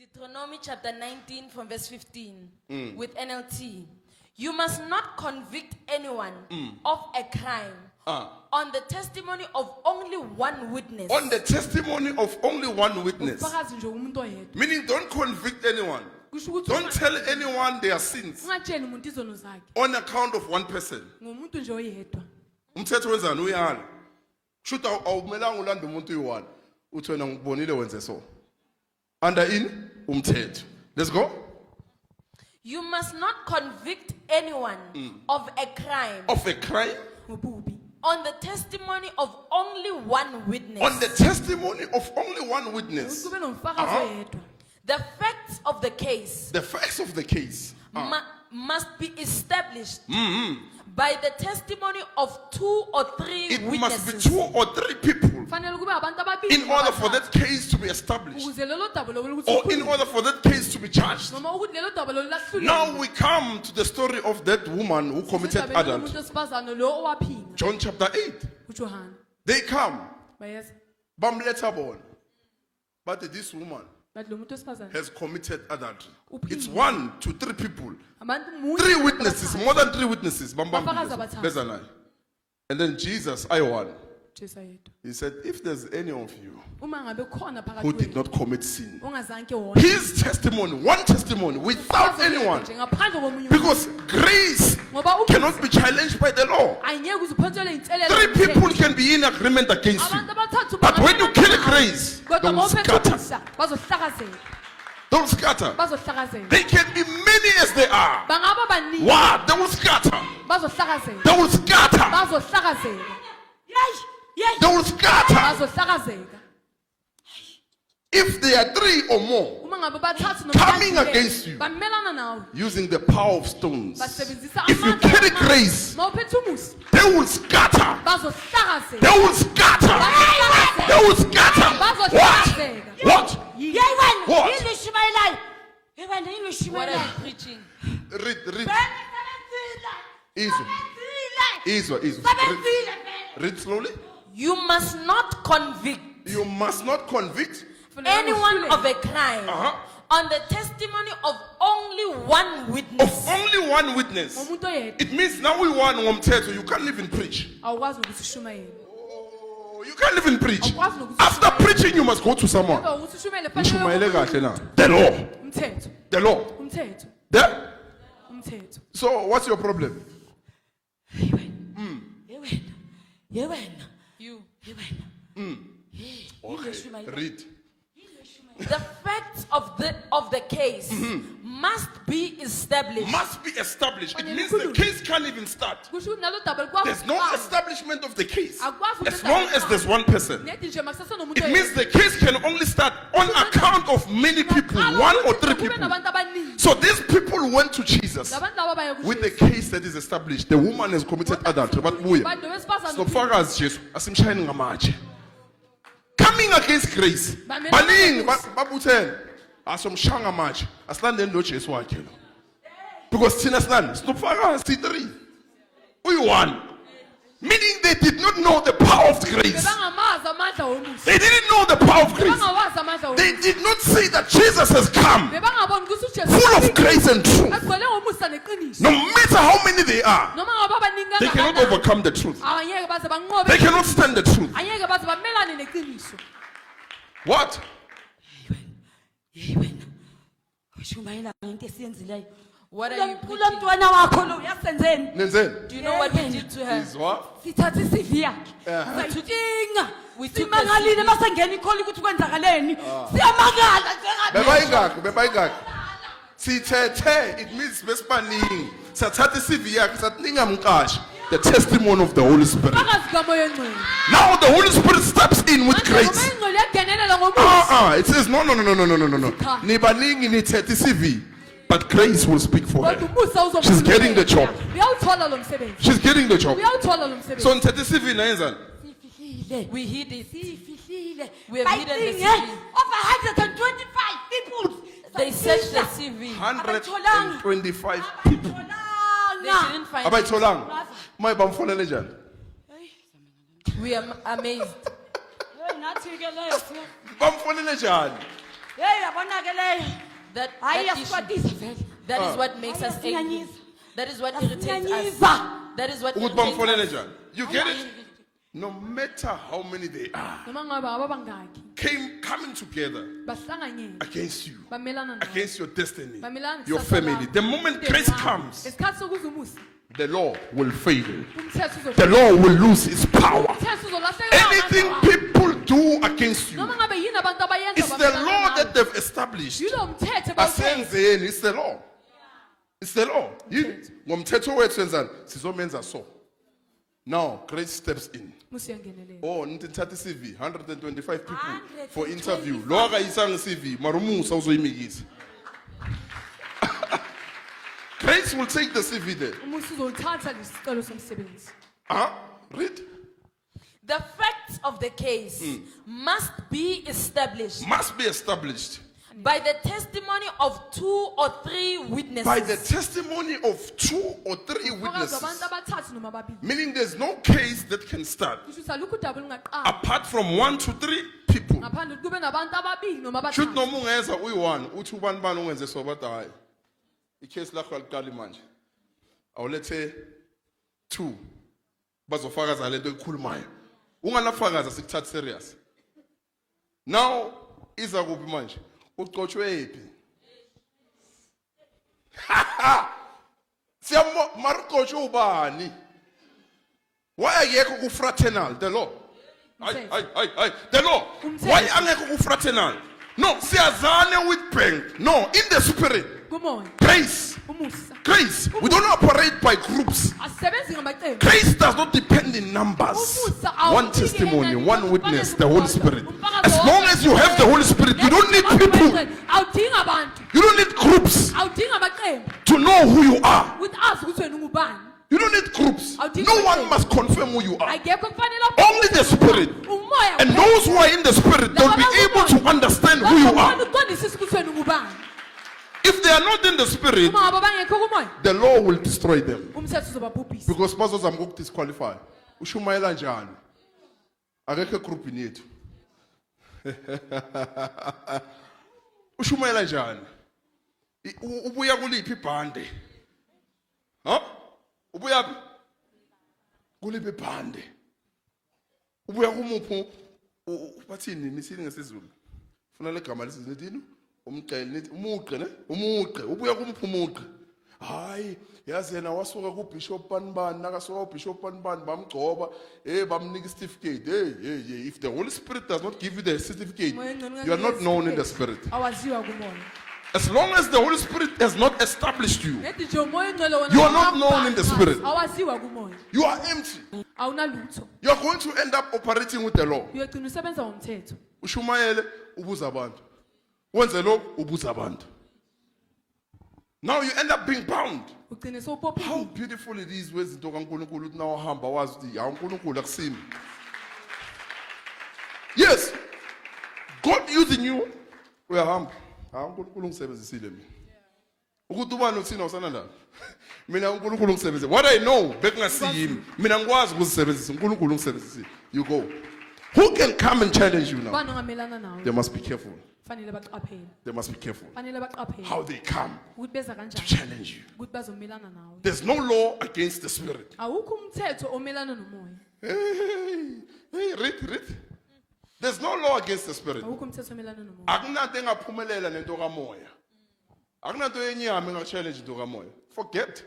Deuteronomy chapter 19 from verse 15 with NLT. You must not convict anyone of a crime on the testimony of only one witness. On the testimony of only one witness. Meaning don't convict anyone. Don't tell anyone their sins on account of one person. Umthetho wenzani uyala. Shoot awumelanga ulanda umuntu uyi1. Uthi wena ngibonile wenze so. Under in umthetho. Let's go. You must not convict anyone of a crime. Of a crime? On the testimony of only one witness. On the testimony of only one witness. The facts of the case. The facts of the case must be established by the testimony of 2 or 3 it witnesses. must be 2 or 3 people in order for that case to be established or in order for that case to be charged. Now we come to the story of that woman who committed adultery. John chapter 8. They come. Bamletha bona. But this woman has committed adultery. It's 1 to 3 people. 3 witnesses, more than 3 witnesses. And then Jesus, he said, if there's any of you who did not commit sin, his testimony, one testimony, without anyone, because grace cannot be challenged by the law. 3 people can be in agreement against you, but when you kill grace, they will scatter. Don't scatter. They can be many as they are. Wow, they will scatter. They will scatter. They will scatter. If there are 3 or more coming against you using the power of stones, if you carry grace, they will scatter. They will scatter. They will scatter. What? What? What are you preaching? Read. Easy. Read slowly. You must not convict. You must not convict anyone of a crime on the testimony of only one witness. Of only one witness. It means now we want umthetho, you can't even preach. You can't even preach. After preaching, you must go to someone. The law. There? So what's your problem? You. Okay. Read. The facts of the case must be established. Must be established. It means the case can't even start. There's no establishment of the case as long as there's one person. It means the case can only start on account of many people, 1 or 3 people. So these people went to Jesus with the case that is established. The woman has committed adultery. But so far as Jesus, asimshayini ngamatshe. Coming against grace. Baning babuthen asomshanga manje asilandeni lo Jesu wakhe lo. Because thina sinani sinofakazi si3 uyi1. Meaning they did not know the power of grace. They didn't know the power of grace. They did not say that Jesus has come full of grace and truth. No matter how many they are, they cannot overcome the truth. They cannot stand the truth. What? What are you preaching? Do you know what we did to her? Is what? We took Bebayingak. Sithethe, it means bespaning. Sathatha CV yakhe satninga mqashi. The testimony of the Holy Spirit. Now the Holy Spirit steps in with grace. It says no. Nibaningi nithethe CV. But grace will speak for her. She's getting the job. She's getting the job. So in 37 we hid it. We have hidden the CV. Over 125 people. They searched the CV. 125 people. They didn't find it. We are amazed. Hey, yabona ke leyo. That, Hayi that issue, yasikwatisa vele. that is what makes us angry. Yasinyanyisa. That is what irritates us. Yasinyanyisa. That is what Ukuthi irritates bamfonele us. njani. You get it? No matter how many they are, noma ngabe ababangaki coming together bahlanganyela against you, bamelana nawe against your destiny, bamelana your nekusasa family. lakho, The moment umndeni grace wakho. comes, Ngesikhathi sokuza umusa the law will fail. umthetho The law will lose its power. umthetho uzolahlekelwa Anything amandla wakho. people do against you, Noma ngabe yini abantu abayenza it's the bamelana law nawe. that they've established. Yilo mthetho bawuthethe. Asenzeni, it's the law. It's the law. Ngomthetho wethu senzani? Sizomenza so. Now, grace steps in. Musa uyangenelela. Oh, nithatha CV 125 people for 125. interview. Lo akayisanga CV, mara umusa uzoyimikisa. Grace will take the CV there. Umusa uzolithatha lesicelo somsebenzi. Read. The facts of the case must be established Must be established by the testimony of 2 or 3 witnesses. by the testimony of 2 or 3 Ubufakazi witnesses. babantu abathathu noma ababili. Meaning there's no case that can start Kusho ukuthi alukho udaba olungaqala apart from 1 to 3 people. ngaphandle kube nabantu ababili noma Should abathathu. noma ungeza uyi1 uthi ubani bani ungenze so bathi hayi. Icase lakho aliqali manje. Awulethe 2 bazofakaza lento ekhulumayo. Unganafakaza sikuthatha serious. Now iza kuphi manje? Uqotshwe phi? Siyamo mariqotshwe ubani? Why ayekho ku fraternal the law? Hayi the law. Umthetho. Why angekho ku fraternal? No, siyazane with bank. No, in the spirit. Kumoya. Grace. Umusa. Grace. We don't operate by groups. Asisebenzi ngamaqembu. Grace does not depend in numbers. One testimony, one witness, the Holy Spirit. As long as you have the Holy Spirit, you don't need people. Awudingi abantu. You don't need groups Awudingi amaqembu. to know who you are. With us ukuthi wena ungubani. You don't need groups. No one must confirm who you are. Ayekho kufanele Only the Spirit. Umoya. And those who are in the Spirit, they'll be able to understand who you are. Uqondisisa ukuthi wena ungubani. If they are not in the Spirit, Uma ngabe bangekho kumoya. the law will destroy them. Umthetho uzobabhubhisa. Because bazozama ukudisqualify. Ushumayela njani? Akekho egroupini yethu. Ushumayela njani? Ubuya kuliphi ibhande? Ubuya kuliphi ibhande? Ubuya kumuphi bathini nisini ngesizulu? Funa legama lesizulu umqele nithi umuqe ne? Umuqe. Ubuya kumuphi umuqe? Hayi, yazi yena wasuka ku Bishop Banban, nakasuka ku Bishop Banban bamgcoba, bamnika certificate. Hey, if the Holy Spirit does not give you the certificate, you are not known in the Spirit. Awaziwa kumoya. As long as the Holy Spirit has not established you, Nethi nje umoya ongcwele wona. You are not known in the Spirit. Awaziwa kumoya. you are empty. Awunalutho. You are going to end up operating with the law. Uyagcina usebenza ngomthetho. Ushumayele ubuza abantu. Wenze lo ubuza abantu. Now you end up being bound. Ugcine How sowupophile. beautiful it is when izinto kaNkulunkulu uthi nawo hamba wazi ukuthi ya uNkulunkulu akusimi. Yes. God using you uyahamba. uNkulunkulu ngisebenzisile mina. Ukuthi ubani uthina usana la. Mina uNkulunkulu ngisebenzise. What I know bekungasiyimi. Mina ngikwazi ukuzisebenzisa uNkulunkulu ngisebenzisile. You go. Who can come and challenge you now? Bani ongamelana nawe? They must be careful. Fanele baqaphele. They must be careful. Fanele baqaphele. How they come Ukuthi beza to kanjani? challenge you. Ukuthi bazomelana nawe. There's no law against the Spirit. Awukho umthetho omelana nomoya. Hey, read. There's no law against the Spirit. Awukho umthetho omelana nomoya. Akunanto engaphumelela nento kamoya. Akunanto enyama engachallenge into kamoya. Forget.